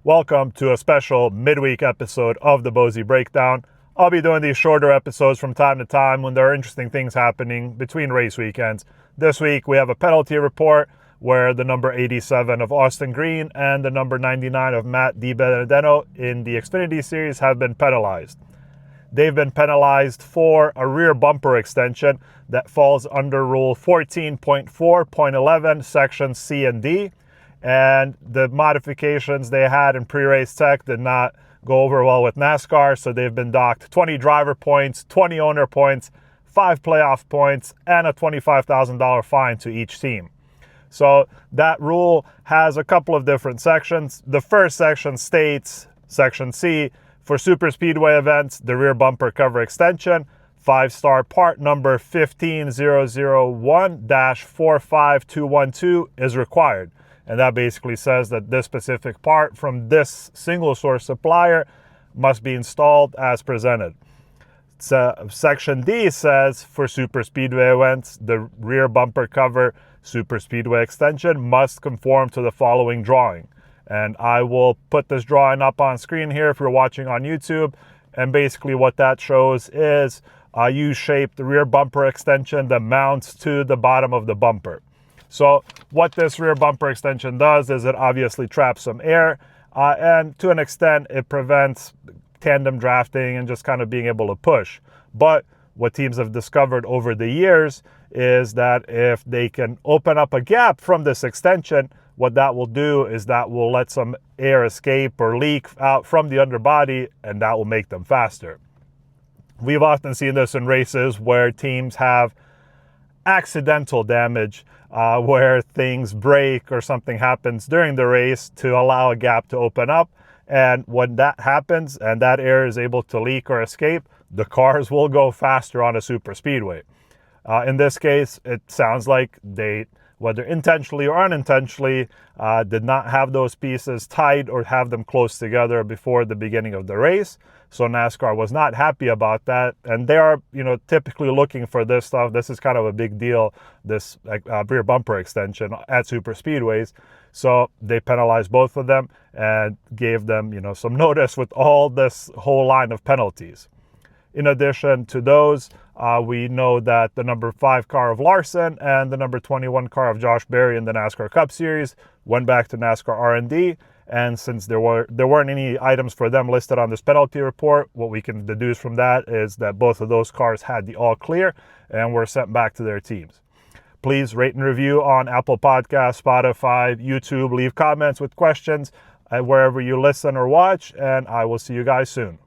Welcome to a special midweek episode of the Bozy Breakdown. I'll be doing these shorter episodes from time to time when there are interesting things happening between race weekends. This week we have a penalty report where the number 87 of Austin Green and the number 99 of Matt DiBenedetto in the Xfinity Series have been penalized. They've been penalized for a rear bumper extension that falls under Rule 14.4.11, Sections C and D. And the modifications they had in pre-race tech did not go over well with NASCAR, so they've been docked 20 driver points, 20 owner points, 5 playoff points, and a $25,000 fine to each team. So that rule has a couple of different sections. The first section states, Section C, for super speedway events, the rear bumper cover extension, 5-star part number 15001-45212 is required. And that basically says that this specific part from this single source supplier must be installed as presented. So Section D says for super speedway events, the rear bumper cover super speedway extension must conform to the following drawing. And I will put this drawing up on screen here if you're watching on YouTube. And basically what that shows is a U-shaped rear bumper extension that mounts to the bottom of the bumper. So what this rear bumper extension does is it obviously traps some air, and to an extent it prevents tandem drafting and just kind of being able to push. But what teams have discovered over the years is that if they can open up a gap from this extension, what that will do is that will let some air escape or leak out from the underbody, and that will make them faster. We've often seen this in races where teams have accidental damage, where things break or something happens during the race to allow a gap to open up. And when that happens and that air is able to leak or escape, the cars will go faster on a super speedway. In this case, it sounds like they, whether intentionally or unintentionally, did not have those pieces tight or have them close together before the beginning of the race. So NASCAR was not happy about that, and they are, typically looking for this stuff. This is kind of a big deal, this rear bumper extension at super speedways. So they penalized both of them and gave them, some notice with all this whole line of penalties. In addition to those, we know that the number 5 car of Larson and the number 21 car of Josh Berry in the NASCAR Cup Series went back to NASCAR R&D. And since there weren't any items for them listed on this penalty report, what we can deduce from that is that both of those cars had the all clear and were sent back to their teams. Please rate and review on Apple Podcasts, Spotify, YouTube. Leave comments with questions wherever you listen or watch, and I will see you guys soon.